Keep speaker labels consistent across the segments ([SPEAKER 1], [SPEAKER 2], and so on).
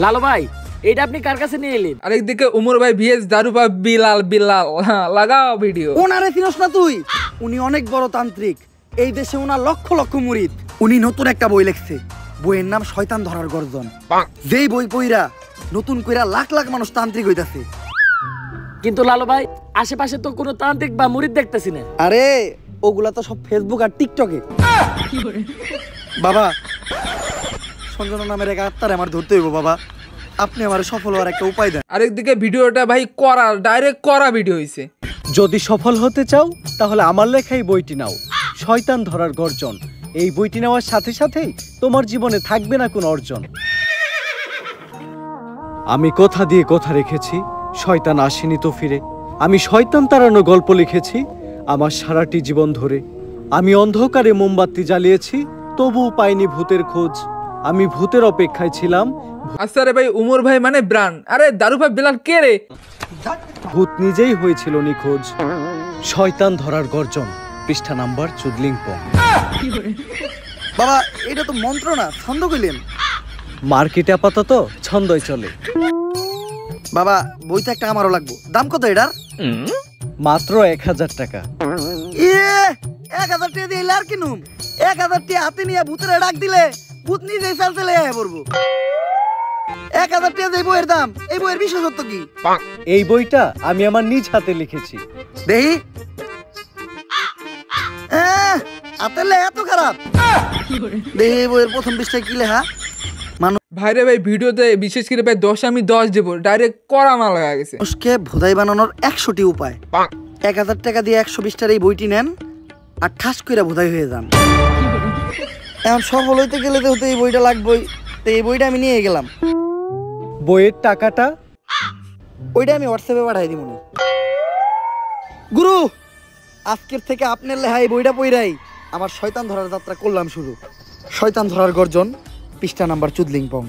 [SPEAKER 1] লালু ভাই এটা আপনি কার কাছে নিয়ে এলেন?
[SPEAKER 2] আরেকদিকে উমর ভাই ভিএস দারুপা বিলাল বিলাল লাগাও ভিডিও।
[SPEAKER 3] ওনারে চিনস না তুই? উনি অনেক বড় তান্ত্রিক, এই দেশে ওনার লক্ষ লক্ষ মুরিদ। উনি নতুন একটা বই লিখছে, বইয়ের নাম শয়তান ধরার গর্জন। যেই বই পইরা নতুন কইরা লাখ লাখ মানুষ তান্ত্রিক হইতাছে।
[SPEAKER 1] কিন্তু লালু ভাই আশেপাশে তো কোনো তান্ত্রিক বা মুরিদ দেখতেছি না।
[SPEAKER 3] আরে ওগুলা তো সব ফেসবুক আর টিকটকে। বাবা সঞ্জনা নামের এক আত্মার আমার ধরতে হইব বাবা, আপনি আমার সফল হওয়ার একটা উপায় দেন।
[SPEAKER 2] আরেকদিকে ভিডিওটা ভাই করা ডাইরেক্ট করা ভিডিও হইছে।
[SPEAKER 4] যদি সফল হতে চাও তাহলে আমার লেখাই বইটি নাও, শয়তান ধরার গর্জন। এই বইটি নেওয়ার সাথে সাথেই তোমার জীবনে থাকবে না কোনো অর্জন। আমি কথা দিয়ে কথা রেখেছি, শয়তান আসেনি তো ফিরে। আমি শয়তান তাড়ানো গল্প লিখেছি আমার সারাটি জীবন ধরে। আমি অন্ধকারে মোমবাতি জ্বালিয়েছি, তবুও পাইনি ভূতের খোঁজ। আমি ভূতের অপেক্ষায় ছিলাম।
[SPEAKER 2] আচ্ছা রে ভাই, উমর ভাই মানে ব্রান্ড। আরে দারুপা বিলাল কে রে?
[SPEAKER 4] ভূত নিজেই হয়েছিল নিখোঁজ। শয়তান ধরার গর্জন, পৃষ্ঠা নাম্বার চুদলিংপং।
[SPEAKER 3] বাবা এটা তো মন্ত্র না, ছন্দ কইলেন।
[SPEAKER 4] মার্কেটে আপাতত ছন্দই চলে।
[SPEAKER 3] বাবা বইটা একটা আমারও লাগবো, দাম কত এটার?
[SPEAKER 4] মাত্র 1000 টাকা।
[SPEAKER 3] 1000 টাকা দিয়ে আর কিনুম? 1000 টাকা হাতে নিয়ে ভূতের ডাক দিলে ভূত নিজেই চাল চলে পড়বো। 1000 টাকা দিয়ে বইয়ের দাম, এই বইয়ের বিশেষত্ব কি?
[SPEAKER 4] এই বইটা আমি আমার নিজ হাতে লিখেছি।
[SPEAKER 3] দেহি হাতে এত খারাপ? দেহি বইয়ের প্রথম পৃষ্ঠায় কি লেখা?
[SPEAKER 2] ভাইরে ভাই ভিডিওতে বিশেষ করে ভাই 10 আমি 10 দেব, ডাইরেক্ট করা মাল লাগা গেছে।
[SPEAKER 3] মানুষকে ভোদাই বানানোর 100টি উপায়। 1000 টাকা দিয়ে 120টার এই বইটি নেন আর ঠাস করে ভোদাই হয়ে যান। এখন সফল হইতে গেলে তো এই বইটা লাগবেই, তো এই বইটা আমি নিয়ে গেলাম।
[SPEAKER 4] বইয়ের টাকাটা
[SPEAKER 3] ওইটা আমি হোয়াটসঅ্যাপে পাঠাই দিব। গুরু আজকের থেকে আপনার লেখা এই বইটা পইরাই আমার শয়তান ধরার যাত্রা করলাম শুরু। শয়তান ধরার গর্জন, পৃষ্ঠা নাম্বার চুদলিংপং।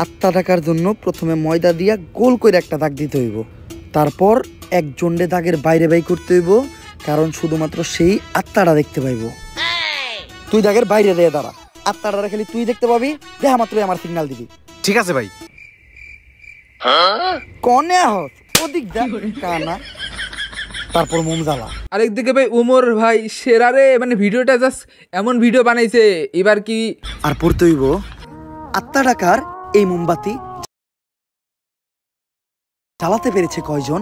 [SPEAKER 3] আত্মা ডাকার জন্য প্রথমে ময়দা দিয়া গোল করে একটা দাগ দিতে হইব, তারপর এক জন্ডে দাগের বাইরে বাই করতে হইব, কারণ শুধুমাত্র সেই আত্মাটা দেখতে পাইব। তুই দাগের বাইরে দিয়ে দাঁড়া, আত্মাটা খালি তুই দেখতে পাবি, দেখা মাত্রই আমার সিগন্যাল দিবি।
[SPEAKER 5] ঠিক আছে ভাই।
[SPEAKER 3] কনে হস ওদিক যা কানা, তারপর মোম জ্বালা।
[SPEAKER 2] আরেকদিকে ভাই উমর ভাই সেরারে, মানে ভিডিওটা জাস্ট এমন ভিডিও বানাইছে এবার কি
[SPEAKER 3] আর পড়তে হইব আত্মা ডাকার এই মোমবাতি চালাতে পেরেছে কয়জন,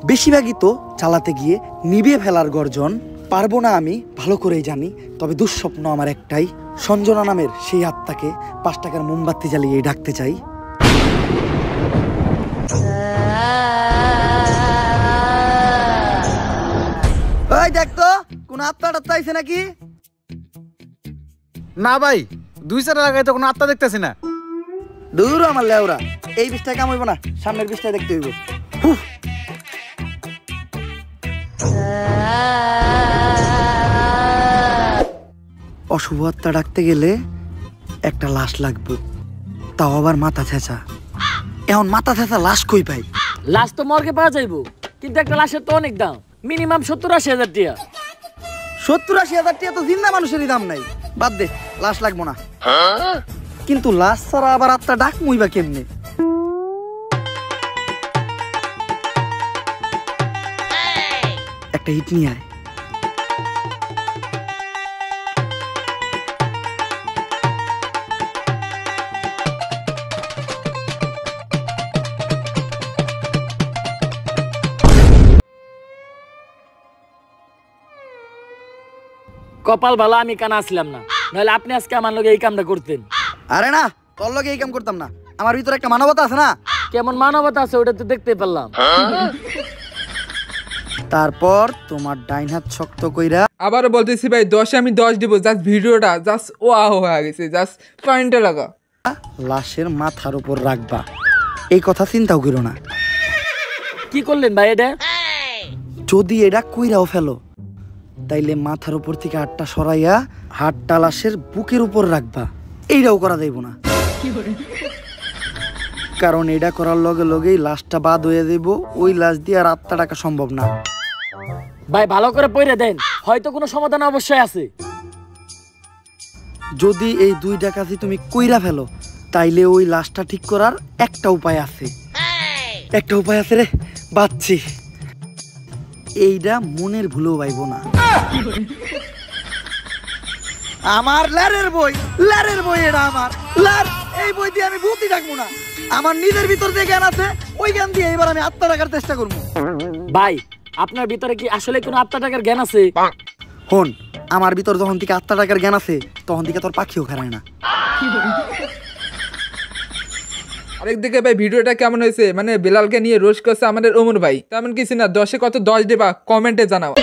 [SPEAKER 3] বেশিরভাগই তো চালাতে গিয়ে নিভিয়ে ফেলার গর্জন। পারবো না আমি ভালো করেই জানি, তবে দুঃস্বপ্ন আমার একটাই, সঞ্জনা নামের সেই আত্মাকে 5 টাকার মোমবাতি জ্বালিয়ে ডাকতে চাই। ওই দেখ তো কোন আত্মাটা আইছে নাকি?
[SPEAKER 5] না ভাই, 2 লাগাই তো কোনো আত্মা দেখতেছি না।
[SPEAKER 3] দূর আমার লেওরা, এই বিষটা কাম হইব না, সামনের বিষটা দেখতে হইব। অশুভ আত্মা ডাকতে গেলে একটা লাশ লাগবে, তাও আবার মাথা ছেঁচা। এখন মাথা ছেঁচা লাশ কই পাই?
[SPEAKER 1] লাশ তো মর্গে পাওয়া যাইবো, কিন্তু একটা লাশের তো অনেক দাম, মিনিমাম 70-80 হাজার টাকা।
[SPEAKER 3] 70-80 হাজার টাকা তো জিন্দা মানুষেরই দাম নাই, বাদ দে, লাশ লাগবো না। কিন্তু লাশ ছাড়া আবার আত্মা ডাক মুইবা কেমনে? একটা হিট নিয়ে আয়।
[SPEAKER 1] কপাল ভালো আমি কানা আসলাম না, নাহলে আপনি আজকে আমার লগে এই কামটা করতেন।
[SPEAKER 3] আরে না, তোর লগে এই কাম করতাম না, আমার ভিতরে একটা মানবতা আছে না।
[SPEAKER 1] কেমন মানবতা আছে ওটা তো দেখতে পারলাম।
[SPEAKER 3] তারপর তোমার ডাইন হাত শক্ত কইরা
[SPEAKER 2] আবার বলতেছি ভাই 10 আমি 10 দিব, জাস্ট ভিডিওটা জাস্ট ওয়াও হয়ে গেছে, জাস্ট পয়েন্টে লাগা।
[SPEAKER 3] লাশের মাথার উপর রাখবা, এই কথা চিন্তাও করো না।
[SPEAKER 1] কি করলেন ভাই এটা?
[SPEAKER 3] যদি এটা কইরাও ফেলো তাইলে মাথার উপর থেকে হাতটা সরাইয়া হাতটা লাশের বুকের উপর রাখবা, এইটাও করা যাইব না, কারণ এটা করার লগে লগেই লাশটা বাদ হয়ে যাইব, ওই লাশ দিয়ে আর আত্মা ডাকা সম্ভব না।
[SPEAKER 1] ভাই ভালো করে পড়ে দেন, হয়তো কোনো সমাধান অবশ্যই আছে।
[SPEAKER 3] যদি এই 2 ডাকাতি তুমি কইরা ফেলো তাইলে ওই লাশটা ঠিক করার একটা উপায় আছে। একটা উপায় আছে রে, বাচ্চি। এইটা মনের ভুলেও পাইব না। আমার লারের বই এটা আমার লার। এই বই দিয়ে আমি ভূতি ডাকবো না। আমার নিজের ভিতর যে জ্ঞান আছে ওই জ্ঞান দিয়ে এবার আমি আত্মা ডাকার চেষ্টা করবো।
[SPEAKER 1] ভাই আপনার ভিতরে কি আসলে কোনো আত্মা টাকার জ্ঞান আছে?
[SPEAKER 3] হন, আমার ভিতর যখন থেকে আত্মা ডাকার জ্ঞান আছে তখন থেকে তোর পাখিও খারায় না।
[SPEAKER 2] আরেকদিকে ভাই ভিডিওটা কেমন হয়েছে, মানে বেলালকে নিয়ে রোস্ট করছে আমাদের ওমর ভাই। তেমন কিছু না, 10-এ কত 10 দেবা কমেন্টে জানাও।